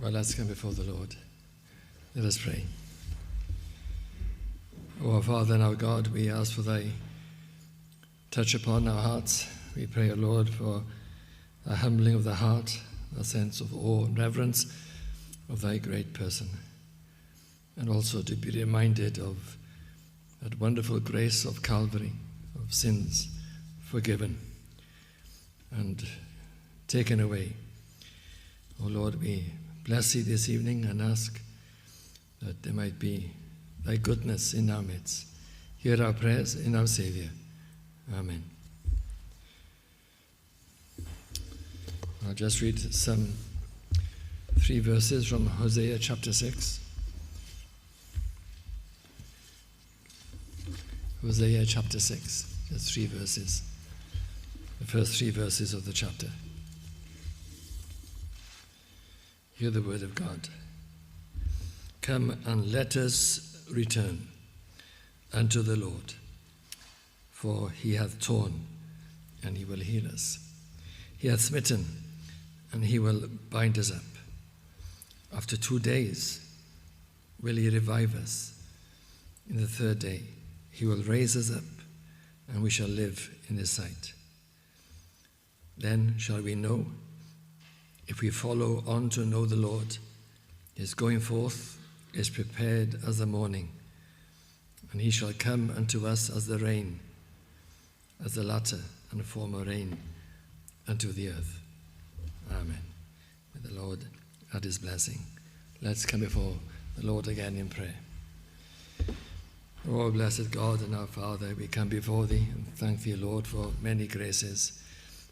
Well, let's come before the Lord. Let us pray. O our Father and our God, we ask for thy touch upon our hearts. We pray, O Lord, for a humbling of the heart, a sense of awe and reverence of thy great person, and also to be reminded of that wonderful grace of Calvary, of sins forgiven and taken away. O Lord, we bless thee this evening and ask that there might be thy goodness in our midst. Hear our prayers in our Saviour. Amen. I'll just read some 3 verses from Hosea chapter 6. Hosea chapter 6, just 3 verses. The first 3 verses of the chapter. Hear the word of God. Come and let us return unto the Lord, for he hath torn, and he will heal us. He hath smitten, and he will bind us up. After 2 days will he revive us. In the 3rd day he will raise us up, and we shall live in his sight. Then shall we know, if we follow on to know the Lord. His going forth is prepared as the morning, and he shall come unto us as the rain, as the latter and former rain unto the earth. Amen. May the Lord add his blessing. Let's come before the Lord again in prayer. Oh, blessed God and our Father, we come before thee and thank thee, Lord, for many graces,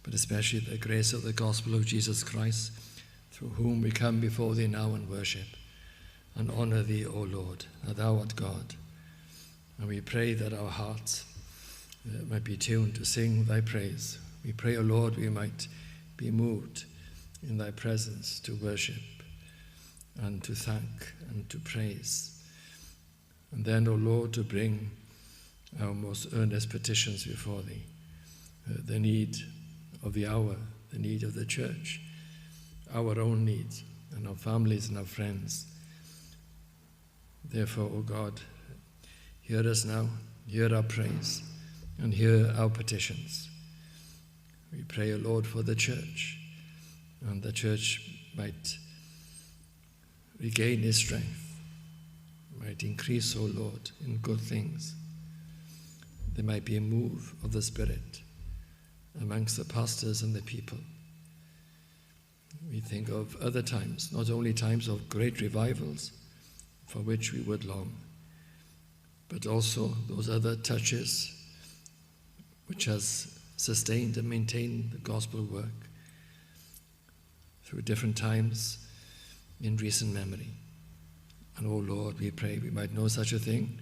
but especially the grace of the gospel of Jesus Christ, through whom we come before thee now and worship and honour thee, O Lord, that thou art God. And we pray that our hearts might be tuned to sing thy praise. We pray, O Lord, we might be moved in thy presence to worship and to thank and to praise. And then, O Lord, to bring our most earnest petitions before thee, the need of the hour, the need of the church, our own needs, and our families and our friends. Therefore, O God, hear us now, hear our praise, and hear our petitions. We pray, O Lord, for the church, and the church might regain its strength, might increase, O Lord, in good things. There might be a move of the Spirit amongst the pastors and the people. We think of other times, not only times of great revivals for which we would long, but also those other touches which has sustained and maintained the gospel work through different times in recent memory. And, oh Lord, we pray we might know such a thing.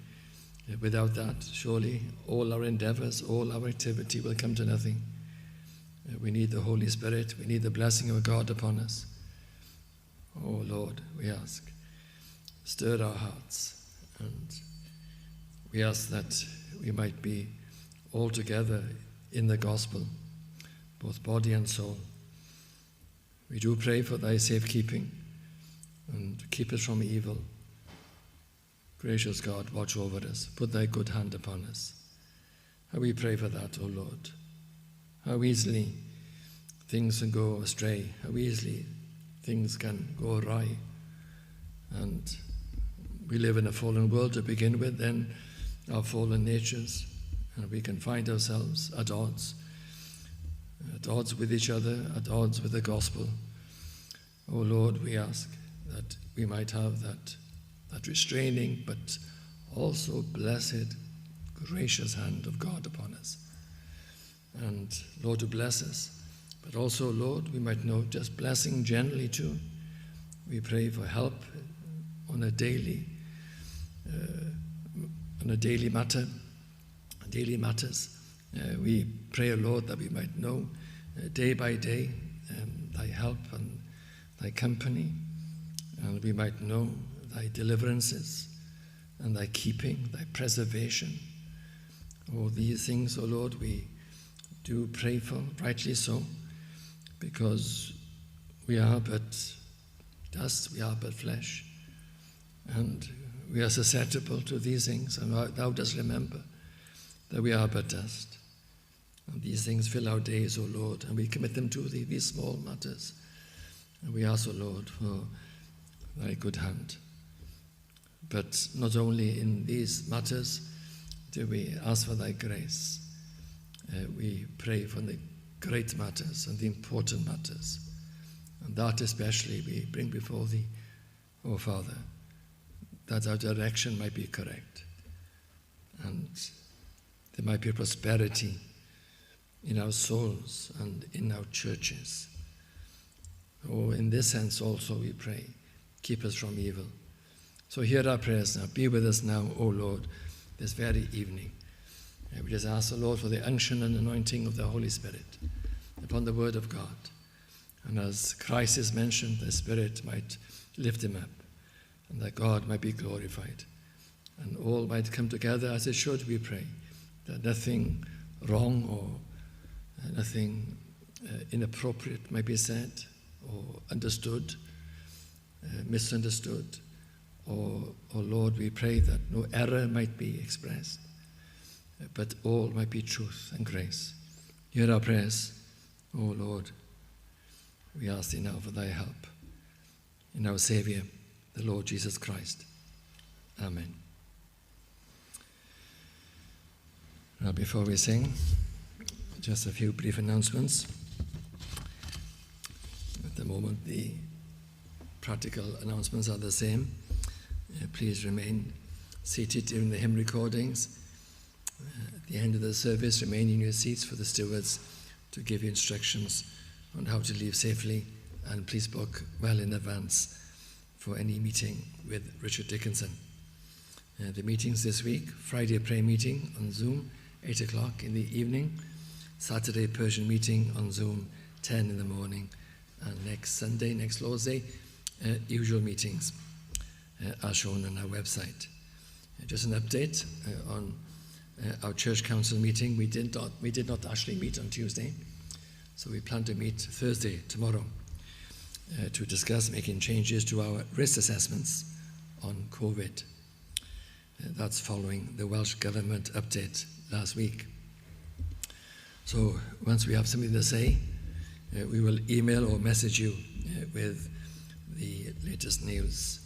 Without that, surely all our endeavors, all our activity will come to nothing. We need the Holy Spirit. We need the blessing of God upon us. Oh Lord, we ask, stir our hearts, and we ask that we might be all together in the gospel, both body and soul. We do pray for thy safekeeping and keep us from evil. Gracious God, watch over us. Put thy good hand upon us. How we pray for that, O Lord. How easily things can go astray. How easily things can go awry. And we live in a fallen world to begin with, then our fallen natures, and we can find ourselves at odds with each other, at odds with the gospel. O Lord, we ask that we might have that restraining but also blessed, gracious hand of God upon us. And Lord, to bless us, but also, Lord, we might know just blessing generally too. We pray for help on a daily matters. We pray, O Lord, that we might know day by day thy help and thy company, and we might know thy deliverances and thy keeping, thy preservation. All these things, O Lord, we do pray for, rightly so, because we are but dust, we are but flesh. And we are susceptible to these things, and thou dost remember that we are but dust. And these things fill our days, O Lord, and we commit them to thee, these small matters. And we ask, O Lord, for thy good hand. But not only in these matters do we ask for thy grace. We pray for the great matters and the important matters. And that especially we bring before thee, O Father, that our direction might be correct and there might be prosperity in our souls and in our churches. Oh, in this sense also we pray, keep us from evil. So hear our prayers now. Be with us now, O Lord, this very evening. We just ask the Lord for the unction and anointing of the Holy Spirit upon the word of God. And as Christ is mentioned, the Spirit might lift him up and that God might be glorified. And all might come together as it should, we pray, that nothing wrong or nothing inappropriate might be said or understood, misunderstood. Or, Lord, we pray that no error might be expressed, but all might be truth and grace. Hear our prayers, O Lord. We ask thee now for thy help in our Saviour, the Lord Jesus Christ. Amen. Now, before we sing, just a few brief announcements. At the moment, the practical announcements are the same. Please remain seated during the hymn recordings. At the end of the service, remain in your seats for the stewards to give you instructions on how to leave safely, and please book well in advance for any meeting with Richard Dickinson. The meetings this week: Friday prayer meeting on Zoom, 8 o'clock in the evening; Saturday Persian meeting on Zoom, 10 in the morning; and next Sunday, next Lord's Day, usual meetings are shown on our website. Just an update on our church council meeting. We did not actually meet on Tuesday, so we plan to meet Thursday, tomorrow, to discuss making changes to our risk assessments on COVID. That's following the Welsh Government update last week. So once we have something to say, we will email or message you with the latest news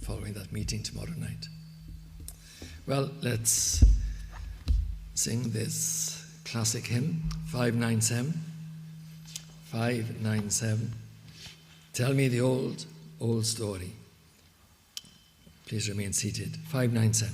following that meeting tomorrow night. Well, let's sing this classic hymn, 597. 597. Tell me the old story. Please remain seated. 597.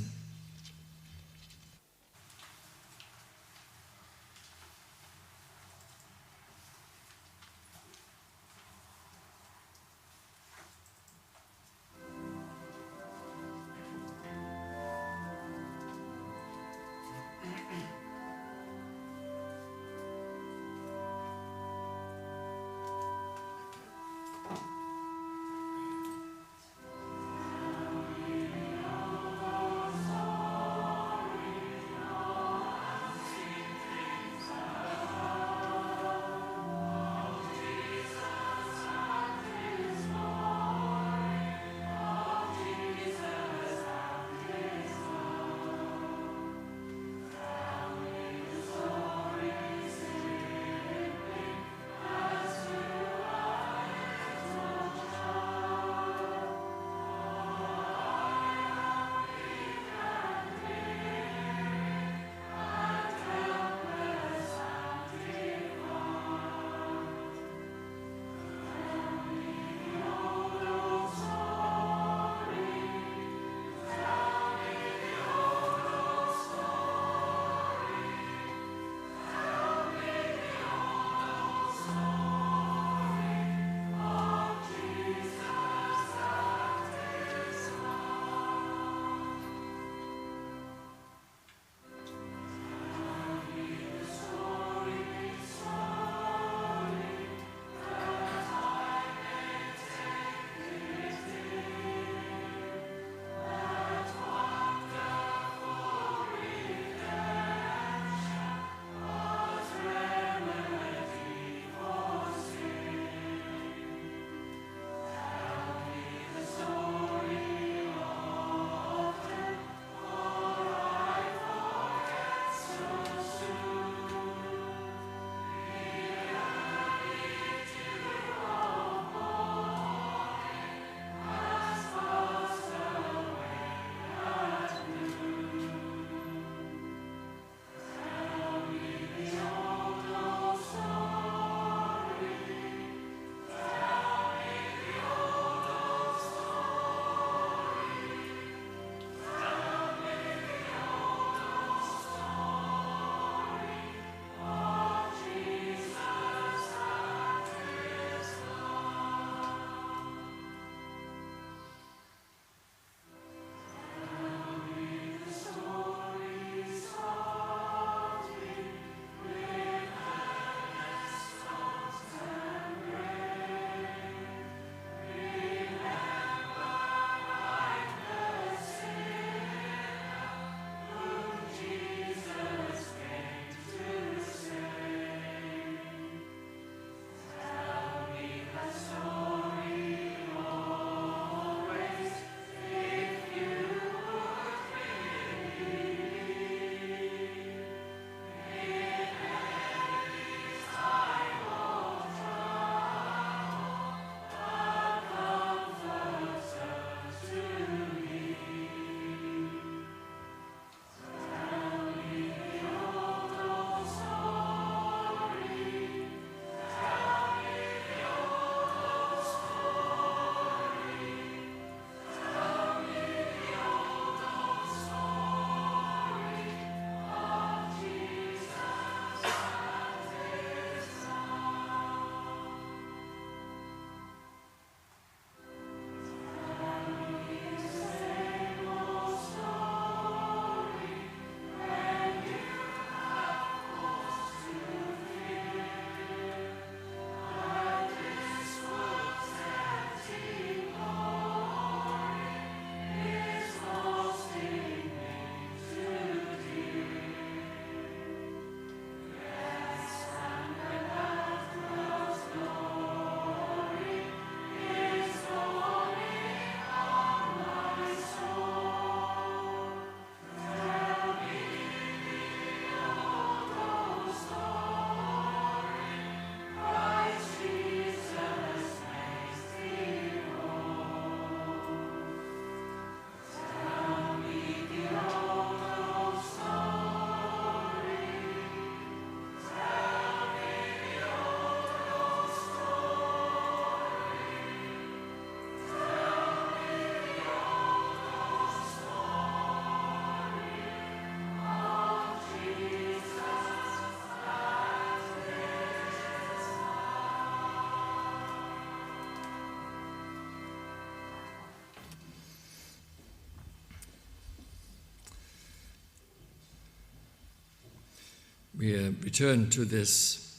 We return to this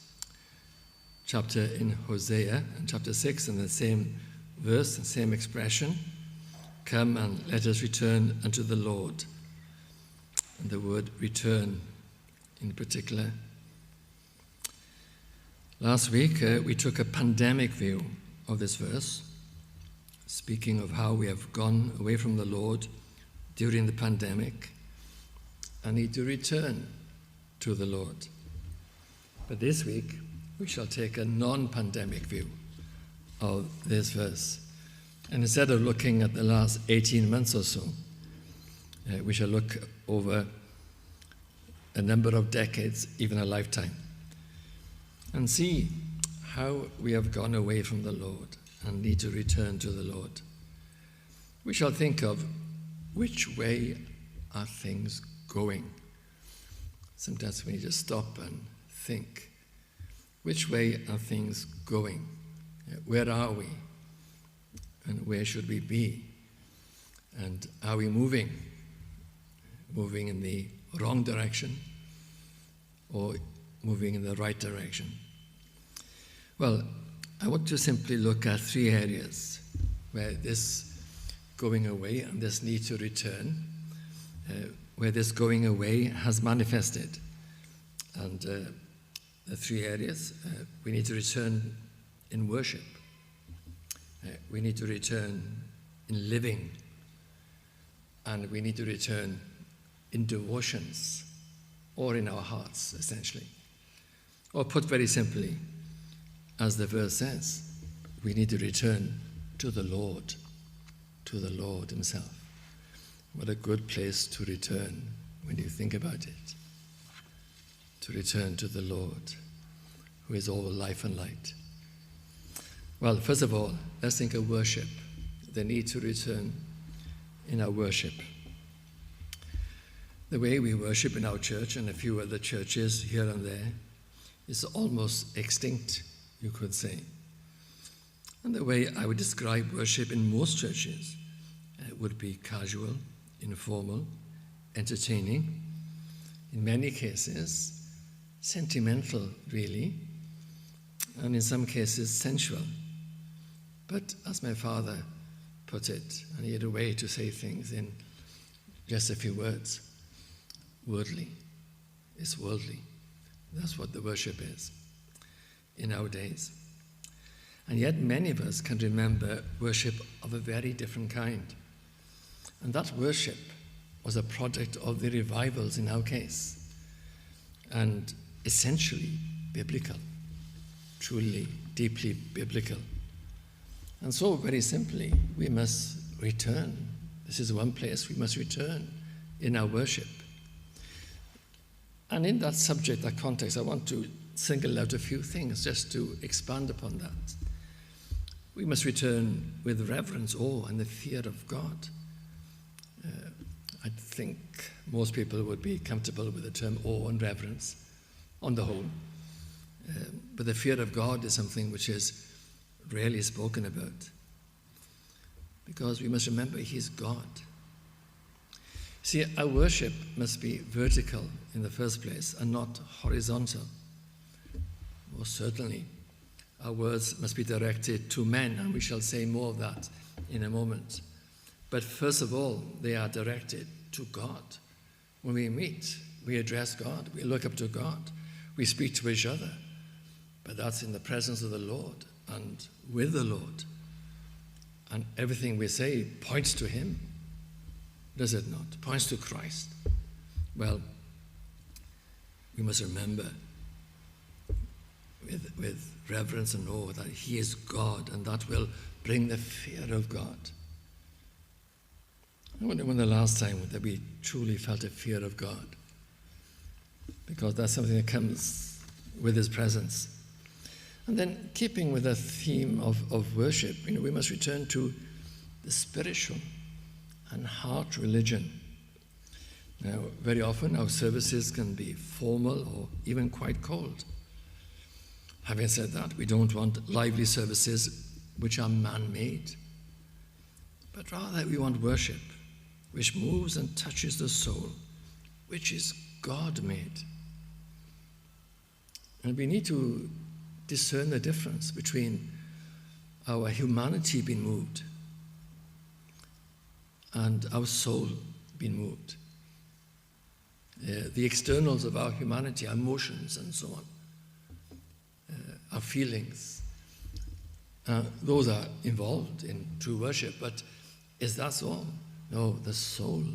chapter in Hosea, in chapter 6, in the same verse, the same expression. Come and let us return unto the Lord. And the word return in particular. Last week we took a pandemic view of this verse, speaking of how we have gone away from the Lord during the pandemic and need to return to the Lord. But this week we shall take a non-pandemic view of this verse. And instead of looking at the last 18 months or so, we shall look over a number of decades, even a lifetime, and see how we have gone away from the Lord and need to return to the Lord. We shall think of which way are things going. Sometimes we need to stop and think. Which way are things going? Where are we? And where should we be? And are we moving? Moving in the wrong direction or moving in the right direction? Well, I want to simply look at three areas where this going away and this need to return, where this going away has manifested. And the three areas, we need to return in worship. We need to return in living. And we need to return in devotions, or in our hearts, essentially. Or put very simply, as the verse says, we need to return to the Lord himself. What a good place to return when you think about it. To return to the Lord, who is all life and light. Well, first of all, let's think of worship, the need to return in our worship. The way we worship in our church and a few other churches here and there is almost extinct, you could say. And the way I would describe worship in most churches would be casual, informal, entertaining, in many cases sentimental, really, and in some cases sensual. But as my father put it, and he had a way to say things in just a few words, worldly. It's worldly. That's what the worship is in our days. And yet many of us can remember worship of a very different kind. And that worship was a product of the revivals in our case, and essentially biblical, truly, deeply biblical. And so very simply, we must return. This is one place we must return in our worship. And in that subject, that context, I want to single out a few things just to expand upon that. We must return with reverence, awe, and the fear of God. I think most people would be comfortable with the term awe and reverence on the whole. But the fear of God is something which is rarely spoken about, because we must remember He's God. See, our worship must be vertical in the first place and not horizontal. Most certainly, our words must be directed to men, and we shall say more of that in a moment. But first of all, they are directed to God. When we meet, we address God, we look up to God, we speak to each other. But that's in the presence of the Lord and with the Lord. And everything we say points to Him, does it not? Points to Christ. Well, we must remember with reverence and awe that He is God, and that will bring the fear of God. I wonder when the last time that we truly felt a fear of God, because that's something that comes with His presence. And then, keeping with the theme of worship, we must return to the spiritual and heart religion. Now, very often our services can be formal or even quite cold. Having said that, we don't want lively services which are man-made, but rather we want worship which moves and touches the soul, which is God-made. And we need to discern the difference between our humanity being moved and our soul being moved. The externals of our humanity, our emotions and so on, our feelings, those are involved in true worship, but is that all? No, the soul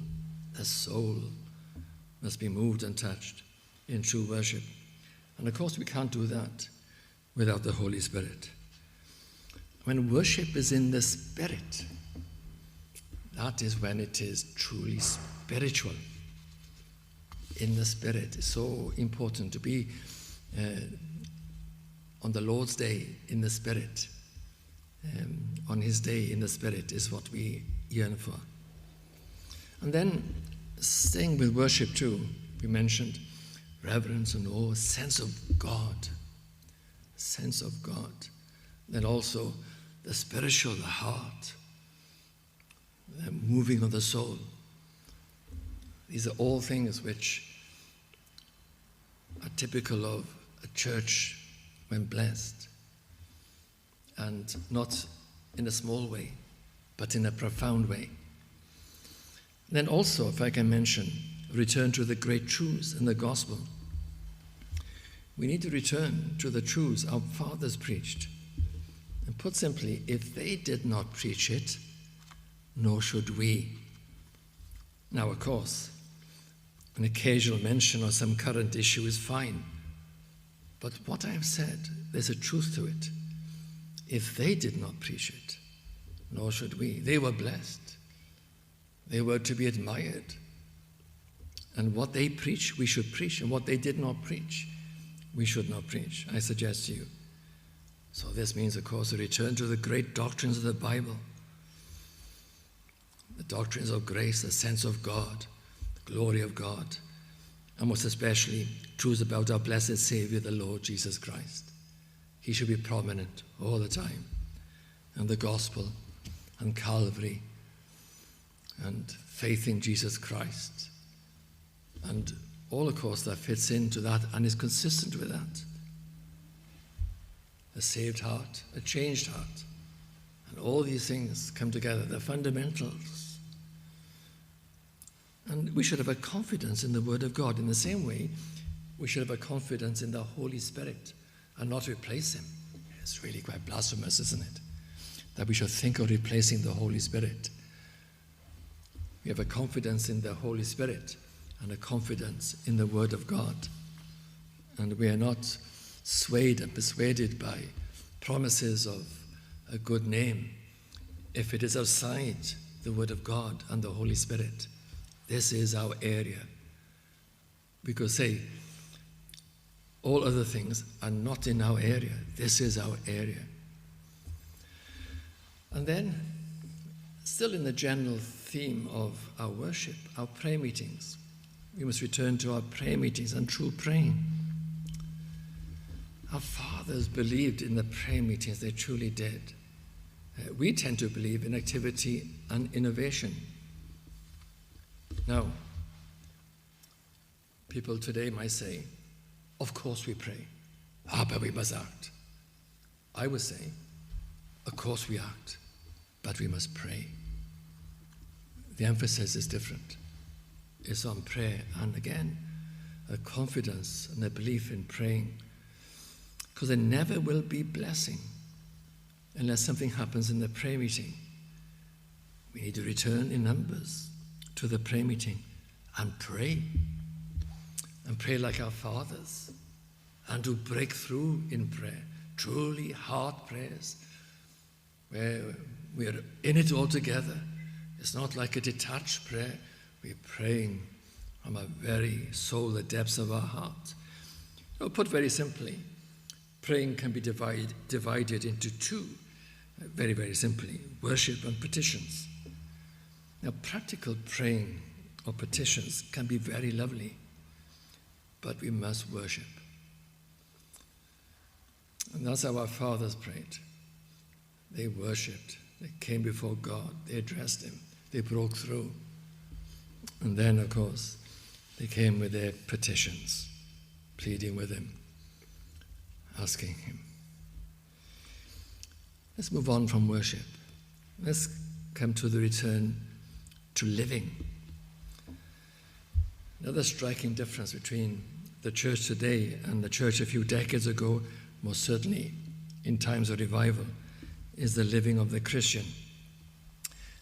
must be moved and touched in true worship. And of course we can't do that without the Holy Spirit. When worship is in the Spirit, that is when it is truly spiritual. In the Spirit. It's so important to be on the Lord's Day in the Spirit. On His day in the Spirit is what we yearn for. And then, staying with worship too, we mentioned reverence and awe, sense of God. Sense of God. Then also the spiritual, the heart, the moving of the soul. These are all things which are typical of a church when blessed, and not in a small way, but in a profound way. Then also, if I can mention, return to the great truths in the gospel. We need to return to the truths our fathers preached. And put simply, if they did not preach it, nor should we. Now, of course, an occasional mention of some current issue is fine. But what I have said, there's a truth to it. If they did not preach it, nor should we. They were blessed. They were to be admired. And what they preached, we should preach. And what they did not preach, we should not preach, I suggest to you. So this means, of course, a return to the great doctrines of the Bible. The doctrines of grace, the sense of God, the glory of God, and most especially truths about our blessed Savior, the Lord Jesus Christ. He should be prominent all the time. And the gospel, and Calvary, and faith in Jesus Christ. And all, of course, that fits into that and is consistent with that. A saved heart, a changed heart. And all these things come together, the fundamentals. And we should have a confidence in the Word of God. In the same way, we should have a confidence in the Holy Spirit and not replace Him. It's really quite blasphemous, isn't it? That we should think of replacing the Holy Spirit. We have a confidence in the Holy Spirit and a confidence in the Word of God. And we are not swayed and persuaded by promises of a good name if it is outside the Word of God and the Holy Spirit. This is our area. Because, say, all other things are not in our area. This is our area. And then, still in the general theme of our worship, our prayer meetings. We must return to our prayer meetings and true praying. Our fathers believed in the prayer meetings, they truly did. We tend to believe in activity and innovation. Now, people today might say, of course we pray. But we must act. I would say, of course we act, but we must pray. The emphasis is different. It's on prayer, and again, a confidence and a belief in praying. Because there never will be blessing unless something happens in the prayer meeting. We need to return in numbers to the prayer meeting and pray. And pray like our fathers. And to break through in prayer. Truly heart prayers. Where we are in it all together. It's not like a detached prayer. We're praying from our very soul, the depths of our heart. Put very simply, praying can be divided into two, very, very simply, worship and petitions. Now, practical praying or petitions can be very lovely, but we must worship. And that's how our fathers prayed. They worshipped. They came before God. They addressed Him. They broke through. And then, of course, they came with their petitions, pleading with Him. asking him. Let's move on from worship. Let's come to the return to living. Another striking difference between the church today and the church a few decades ago, most certainly in times of revival, is the living of the Christian.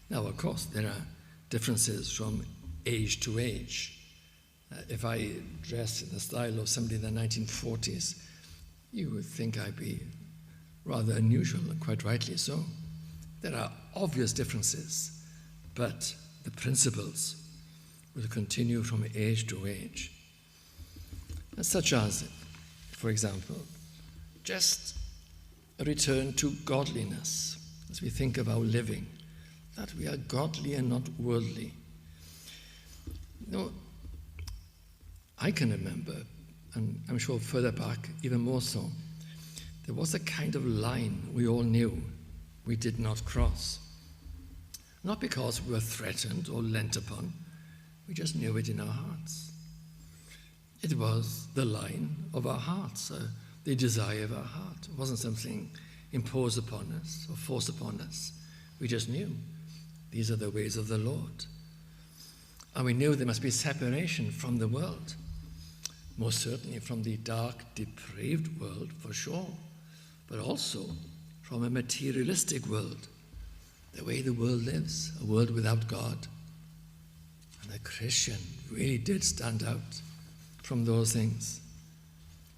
Now, of course, there are differences from age to age. If I dressed in the style of somebody in the 1940s, you would think I'd be rather unusual, and quite rightly so. There are obvious differences, but the principles will continue from age to age. Such as, for example, just a return to godliness as we think of our living, that we are godly and not worldly. You know, I can remember, and I'm sure further back even more so, there was a kind of line we all knew we did not cross. Not because we were threatened or lent upon, we just knew it in our hearts. It was the line of our hearts, the desire of our heart. It wasn't something imposed upon us or forced upon us. We just knew these are the ways of the Lord. And we knew there must be separation from the world, most certainly from the dark, depraved world, for sure, but also from a materialistic world, the way the world lives, a world without God. And the Christian really did stand out from those things.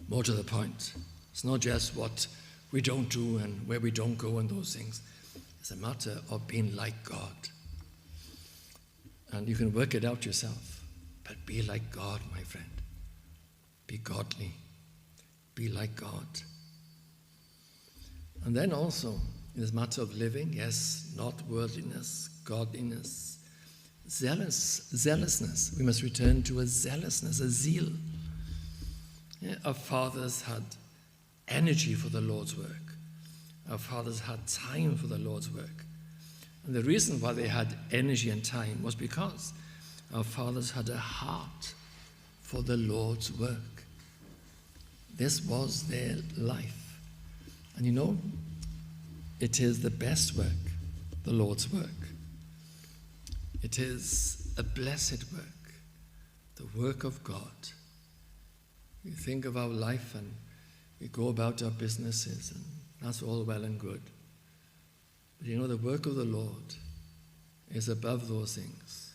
More to the point, it's not just what we don't do and where we don't go and those things. It's a matter of being like God. And you can work it out yourself, but be like God, my friend. Be godly. Be like God. And then also, in this matter of living, yes, not worldliness, godliness, zealousness. We must return to a zealousness, a zeal. Yeah, our fathers had energy for the Lord's work. Our fathers had time for the Lord's work. And the reason why they had energy and time was because our fathers had a heart for the Lord's work. This was their life. And you know, it is the best work, the Lord's work. It is a blessed work, the work of God. We think of our life and we go about our businesses, and that's all well and good. But you know, the work of the Lord is above those things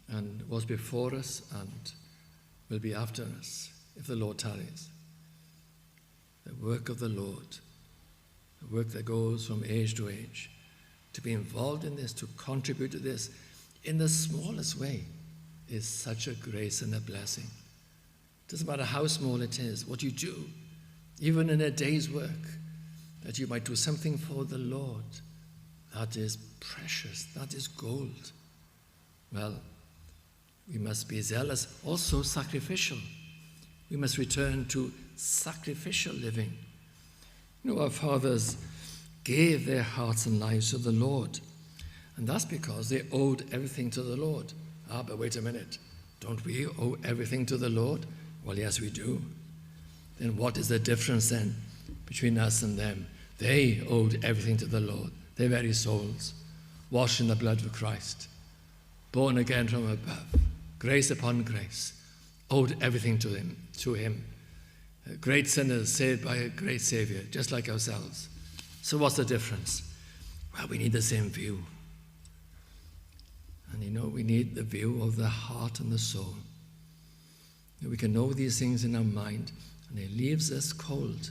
and was before us and will be after us if the Lord tarries. The work of the Lord, the work that goes from age to age, to be involved in this, to contribute to this in the smallest way is such a grace and a blessing. It doesn't matter how small it is, what you do, even in a day's work, that you might do something for the Lord. That is precious, that is gold. Well, we must be zealous, also sacrificial. We must return to sacrificial living. You know, our fathers gave their hearts and lives to the Lord, and that's because they owed everything to the Lord. But wait a minute, don't we owe everything to the Lord? Well, yes, we do. Then what is the difference then between us and them? They owed everything to the Lord, their very souls, washed in the blood of Christ, born again from above, grace upon grace, owed everything to him. Great sinners saved by a great Savior, just like ourselves. So what's the difference? Well, we need the same view. And you know, we need the view of the heart and the soul. We can know these things in our mind, and it leaves us cold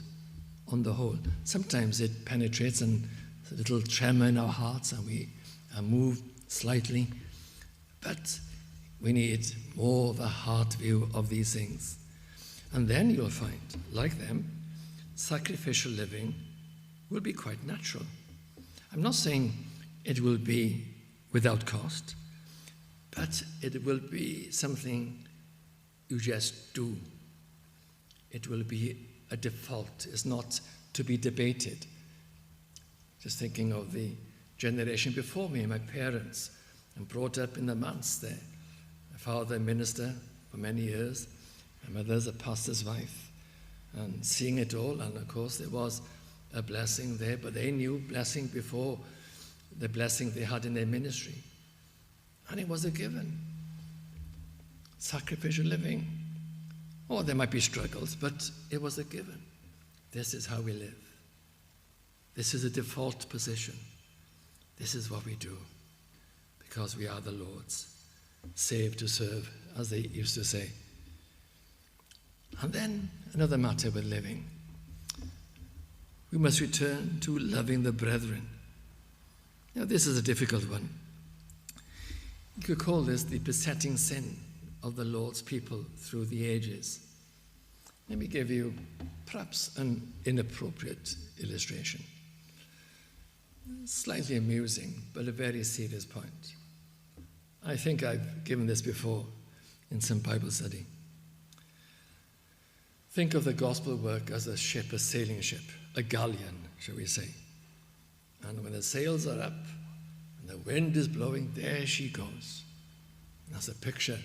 on the whole. Sometimes it penetrates and a little tremor in our hearts, and we are moved slightly. But we need more of a heart view of these things. And then you'll find, like them, sacrificial living will be quite natural. I'm not saying it will be without cost, but it will be something you just do. It will be a default. It's not to be debated. Just thinking of the generation before me, my parents, and brought up in the manse there. My father, a minister for many years. My mother's a pastor's wife. and seeing it all. And of course there was a blessing there, but they knew blessing before the blessing they had in their ministry. And it was a given. Sacrificial living. Oh, there might be struggles, but it was a given. This is how we live. This is a default position. This is what we do because we are the Lord's, saved to serve, as they used to say. And then another matter with living. We must return to loving the brethren. Now, this is a difficult one. You could call this the besetting sin of the Lord's people through the ages. Let me give you perhaps an inappropriate illustration. Slightly amusing, but a very serious point. I think I've given this before in some Bible study. Think of the gospel work as a ship, a sailing ship, a galleon, shall we say. And when the sails are up and the wind is blowing, there she goes. That's a picture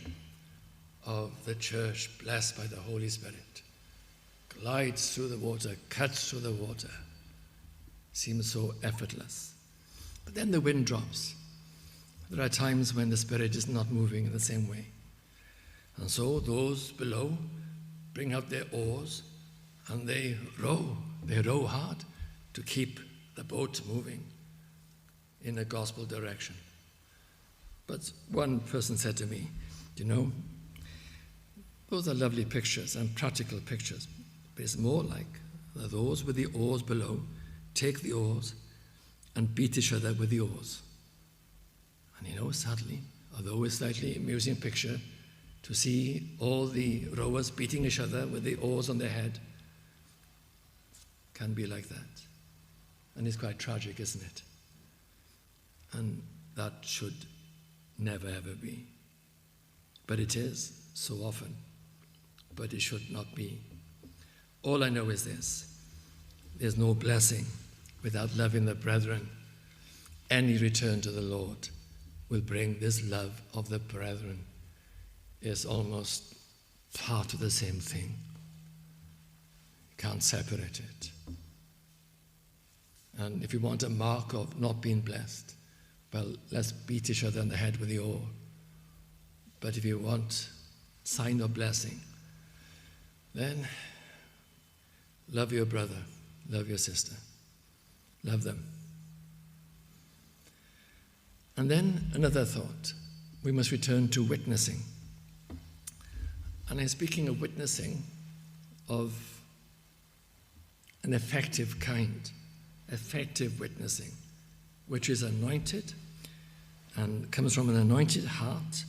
of the church blessed by the Holy Spirit. Glides through the water, cuts through the water. Seems so effortless. But then the wind drops. There are times when the Spirit is not moving in the same way. And so those below bring out their oars and they row hard to keep the boat moving in a gospel direction. But one person said to me, those are lovely pictures and practical pictures, but it's more like those with the oars below take the oars and beat each other with the oars. And sadly, although it's a slightly amusing picture to see all the rowers beating each other with the oars on their head, can be like that. And it's quite tragic, isn't it? And that should never ever be. But it is so often. But it should not be. All I know is this: there's no blessing without loving the brethren. Any return to the Lord will bring this love of the brethren. It's almost part of the same thing. Can't separate it. And if you want a mark of not being blessed, well, let's beat each other on the head with the oar. But if you want sign of blessing, then love your brother, love your sister, love them. And then another thought, we must return to witnessing. And I'm speaking of witnessing of an effective kind, effective witnessing, which is anointed and comes from an anointed heart,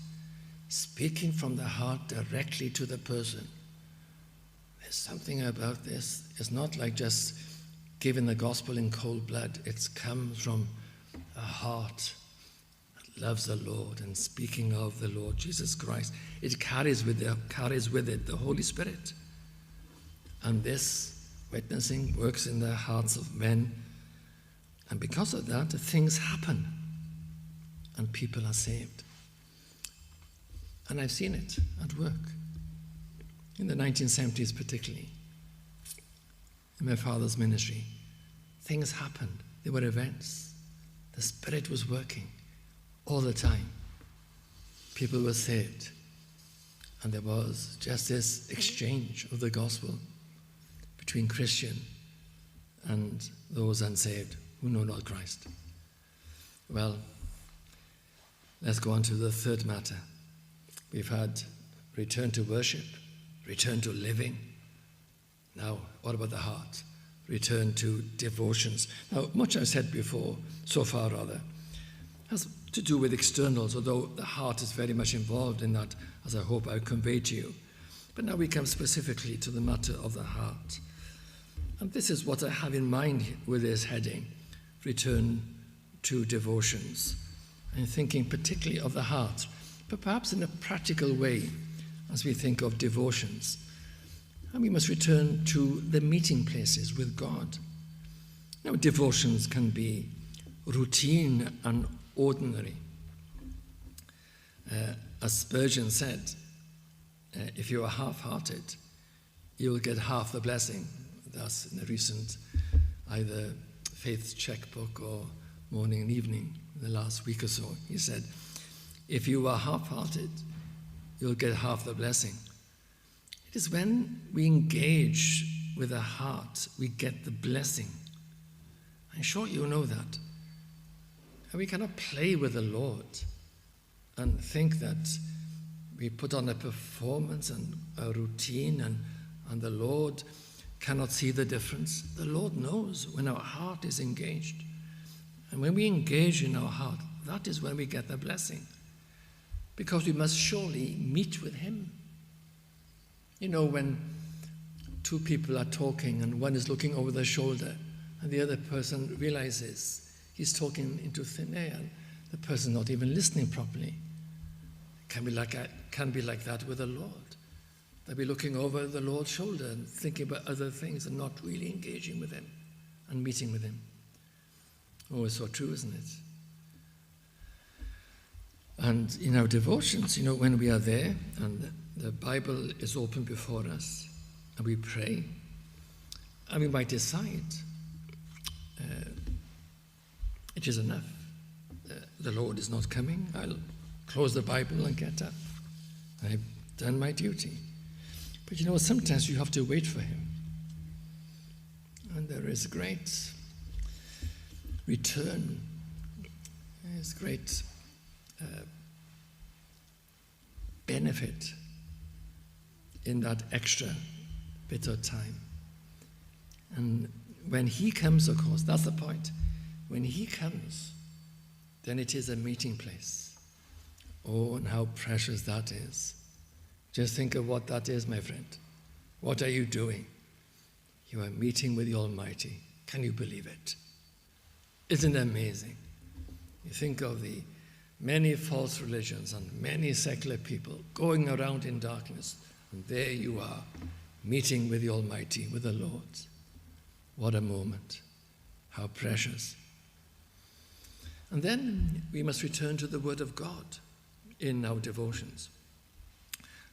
speaking from the heart directly to the person. There's something about this. It's not like just giving the gospel in cold blood. It comes from a heart that loves the Lord and speaking of the Lord Jesus Christ. It carries with it the Holy Spirit. And this witnessing works in the hearts of men. And because of that, things happen and people are saved. And I've seen it at work, in the 1970s particularly, in my father's ministry. Things happened. There were events. The Spirit was working all the time. People were saved. And there was just this exchange of the gospel between Christian and those unsaved who know not Christ. Well, let's go on to the third matter. We've had return to worship, return to living. Now, what about the heart? Return to devotions. Now, much I've said before, so far rather, has to do with externals, although the heart is very much involved in that, as I hope I've conveyed to you. But now we come specifically to the matter of the heart. And this is what I have in mind with this heading, return to devotions. I'm thinking particularly of the heart, but perhaps in a practical way as we think of devotions. And we must return to the meeting places with God. Now, devotions can be routine and ordinary. As Spurgeon said, if you are half-hearted, you'll get half the blessing. That's in a recent either faith checkbook or morning and evening in the last week or so. He said, if you are half-hearted, you'll get half the blessing. It is when we engage with a heart, we get the blessing. I'm sure you know that. And we cannot play with the Lord and think that we put on a performance and a routine and the Lord cannot see the difference. The Lord knows when our heart is engaged. And when we engage in our heart, that is when we get the blessing. Because we must surely meet with Him. You know, when two people are talking and one is looking over their shoulder and the other person realizes he's talking into thin air and the person not even listening properly. It can be like that with the Lord. They'll be looking over the Lord's shoulder and thinking about other things and not really engaging with Him and meeting with Him. Oh, it's so true, isn't it? And in our devotions, you know, when we are there and the Bible is open before us and we pray, and we might decide it is enough. The Lord is not coming. I'll close the Bible and get up. I've done my duty. But you know, sometimes you have to wait for Him. And there is great return. There's great benefit in that extra bit of time. And when He comes, of course, that's the point. When He comes, then it is a meeting place. Oh, and how precious that is. Just think of what that is, my friend. What are you doing? You are meeting with the Almighty. Can you believe it? Isn't it amazing? You think of the many false religions and many secular people going around in darkness, and there you are, meeting with the Almighty, with the Lord. What a moment. How precious. And then we must return to the Word of God in our devotions.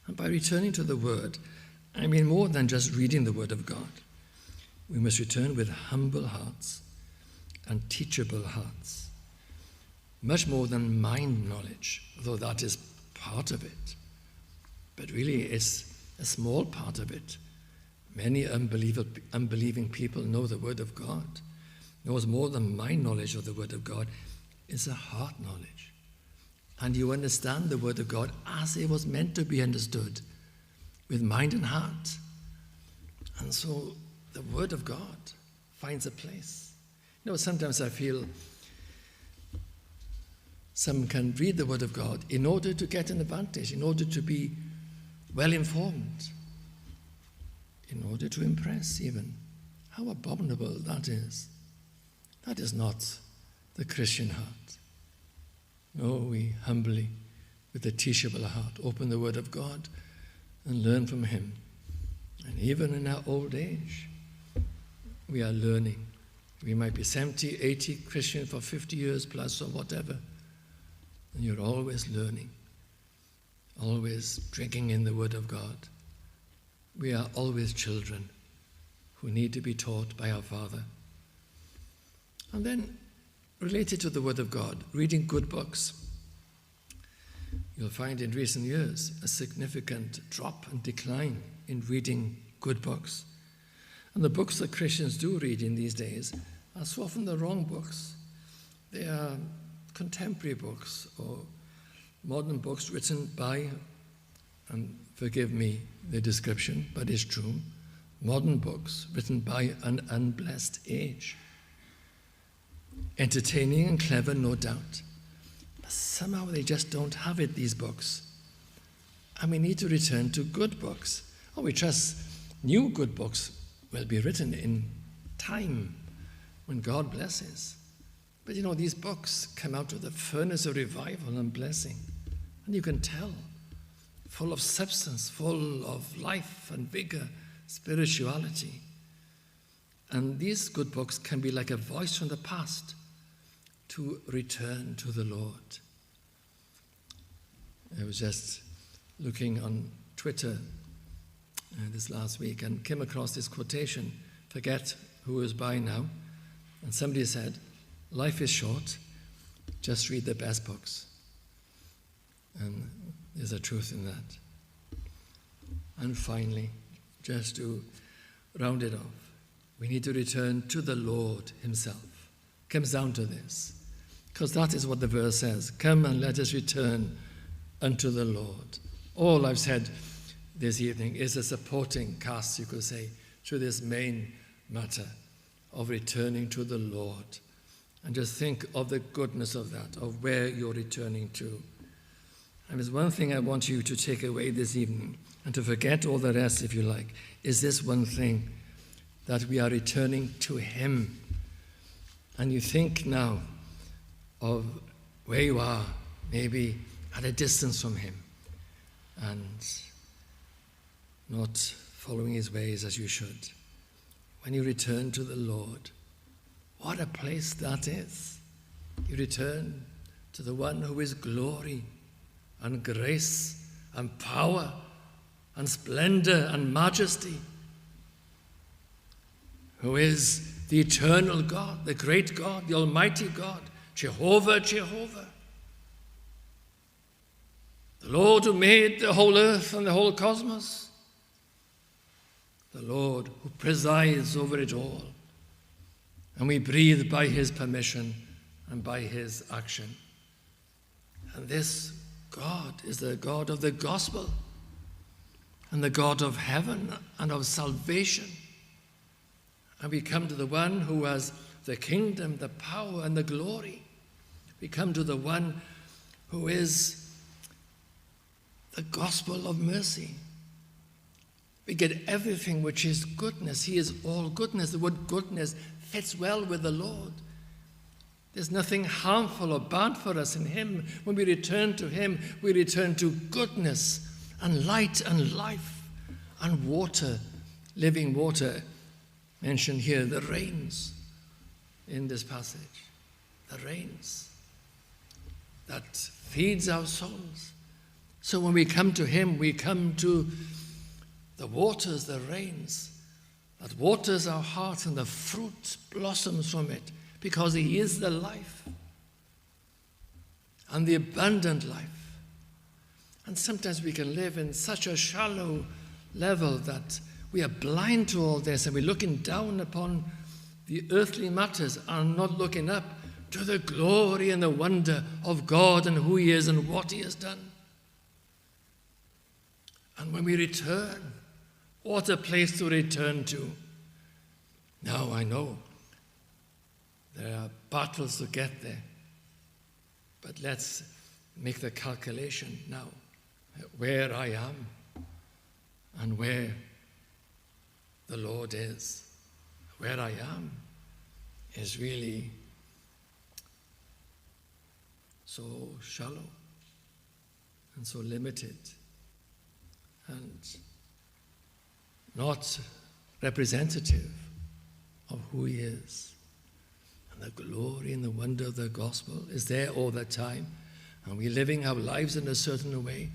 And by returning to the Word, I mean more than just reading the Word of God. We must return with humble hearts and teachable hearts. Much more than mind knowledge, though that is part of it. But really it's a small part of it. Many unbelieving people know the Word of God. Knows more than mind knowledge of the Word of God. It's a heart knowledge. And you understand the Word of God as it was meant to be understood, with mind and heart. And so the Word of God finds a place. You know, sometimes I feel some can read the Word of God in order to get an advantage, in order to be well informed, in order to impress even. How abominable that is. That is not the Christian heart. No, we humbly, with a teachable heart, open the Word of God and learn from Him. And even in our old age, we are learning. We might be 70, 80 Christian for 50 years plus or whatever. And you're always learning, always drinking in the Word of God. We are always children who need to be taught by our Father. And then, related to the Word of God, reading good books. You'll find in recent years a significant drop and decline in reading good books. And the books that Christians do read in these days are so often the wrong books. They are contemporary books or modern books written by, and forgive me the description, but it's true, modern books written by an unblessed age. Entertaining and clever, no doubt. But somehow they just don't have it, these books. And we need to return to good books. Oh, we trust new good books will be written in time when God blesses. But you know, these books come out of the furnace of revival and blessing. And you can tell, full of substance, full of life and vigor, spirituality. And these good books can be like a voice from the past to return to the Lord. I was just looking on Twitter this last week and came across this quotation, forget who is by now, and somebody said, life is short, just read the best books. And there's a truth in that. And finally, just to round it off, we need to return to the Lord himself. It comes down to this, because that is what the verse says. Come and let us return unto the Lord. All I've said this evening is a supporting cast, you could say, to this main matter of returning to the Lord. And just think of the goodness of that, of where you're returning to. And there's one thing I want you to take away this evening, and to forget all the rest if you like, is this one thing, that we are returning to him. And you think now of where you are, maybe at a distance from him, and not following his ways as you should. When you return to the Lord, what a place that is. You return to the one who is glory and grace and power and splendor and majesty, who is the eternal God, the great God, the almighty God, Jehovah, Jehovah. The Lord who made the whole earth and the whole cosmos. The Lord who presides over it all. And we breathe by his permission and by his action. And this God is the God of the gospel and the God of heaven and of salvation. And we come to the one who has the kingdom, the power, and the glory. We come to the one who is the gospel of mercy. We get everything which is goodness. He is all goodness. The word goodness fits well with the Lord. There's nothing harmful or bad for us in him. When we return to him, we return to goodness and light and life and water, living water. Mentioned here, the rains in this passage. The rains that feeds our souls. So when we come to him, we come to the waters, the rains, that waters our heart, and the fruit blossoms from it, because he is the life and the abundant life. And sometimes we can live in such a shallow level that we are blind to all this, and we're looking down upon the earthly matters and not looking up to the glory and the wonder of God and who he is and what he has done. And when we return, what a place to return to. Now I know there are battles to get there, but let's make the calculation now, where I am and where the Lord is. Where I am is really so shallow and so limited and not representative of who he is. And the glory and the wonder of the gospel is there all the time. And we're living our lives in a certain way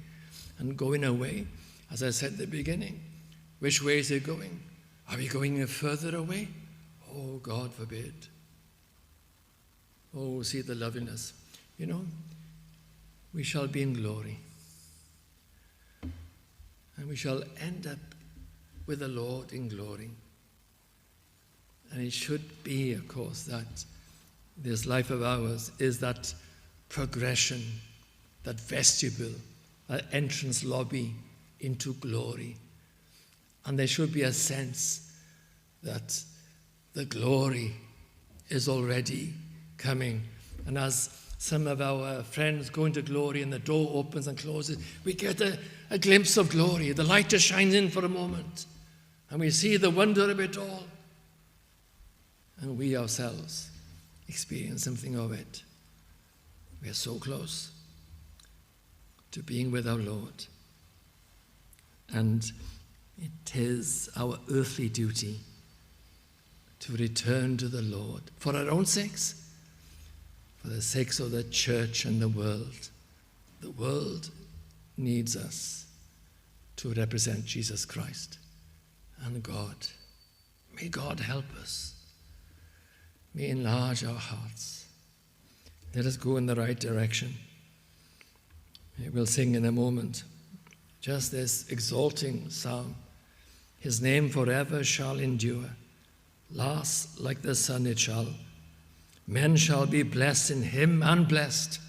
and going away. As I said at the beginning, which way is it going? Are we going further away? Oh, God forbid. Oh, see the loveliness. You know, we shall be in glory. And we shall end up with the Lord in glory. And it should be, of course, that this life of ours is that progression, that vestibule, that entrance lobby into glory. And there should be a sense that the glory is already coming. And as some of our friends go into glory and the door opens and closes, we get a glimpse of glory. The light just shines in for a moment. And we see the wonder of it all. And we ourselves experience something of it. We are so close to being with our Lord. And it is our earthly duty to return to the Lord for our own sakes, for the sakes of the church and the world. The world needs us to represent Jesus Christ. and God. May God help us. May enlarge our hearts. Let us go in the right direction. We'll sing in a moment just this exalting psalm. His name forever shall endure. Last like the sun it shall. Men shall be blessed in him and blessed.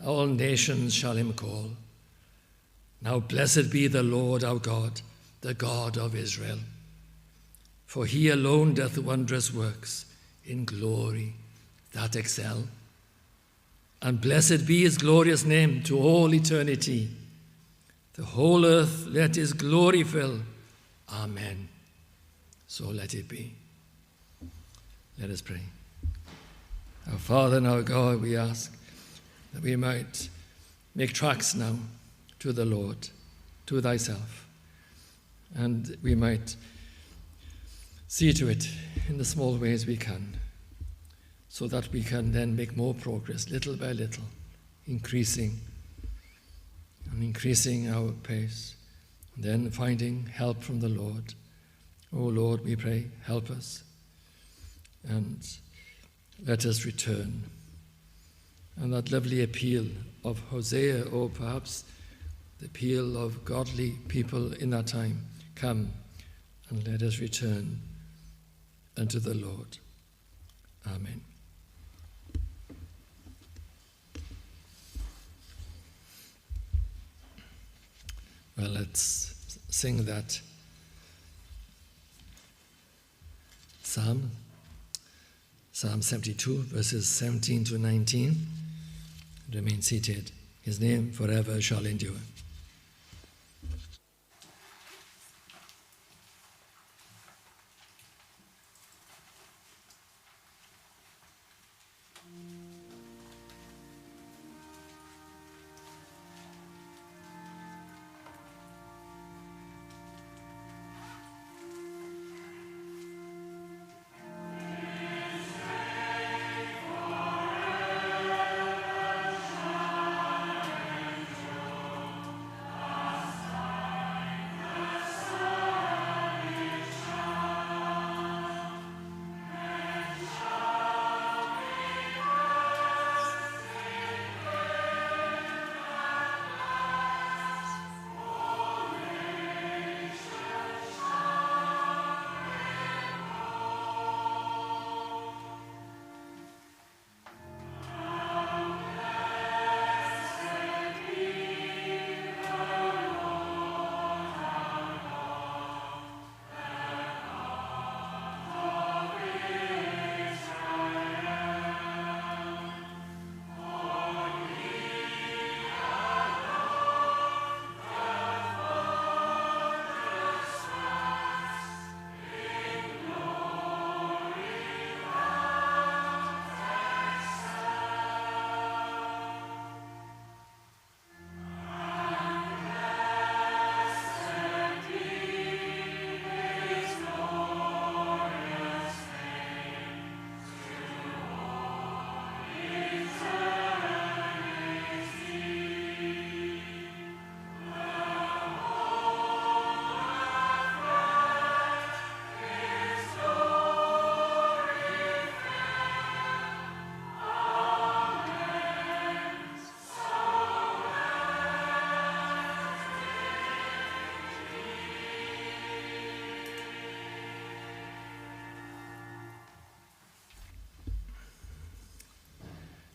All nations shall him call. Now blessed be the Lord our God, the God of Israel. For he alone doth wondrous works in glory that excel. And blessed be his glorious name to all eternity. The whole earth let his glory fill. Amen. So let it be. Let us pray. Our Father and our God, we ask that we might make tracks now to the Lord, to thyself, and we might see to it in the small ways we can, so that we can then make more progress little by little, increasing our pace, and then finding help from the Lord. Oh Lord, we pray, help us, and let us return. And that lovely appeal of Hosea, or perhaps the appeal of godly people in that time, come and let us return unto the Lord. Amen. Well, let's sing that psalm, Psalm 72, verses 17 to 19. Remain seated. His name forever shall endure.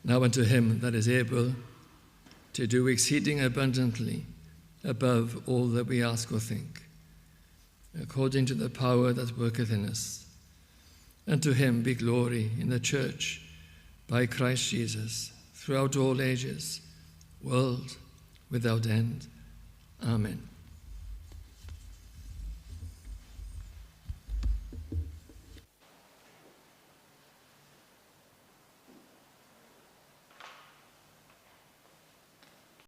Now unto him that is able to do exceeding abundantly above all that we ask or think, according to the power that worketh in us. Unto him be glory in the church by Christ Jesus throughout all ages, world without end. Amen.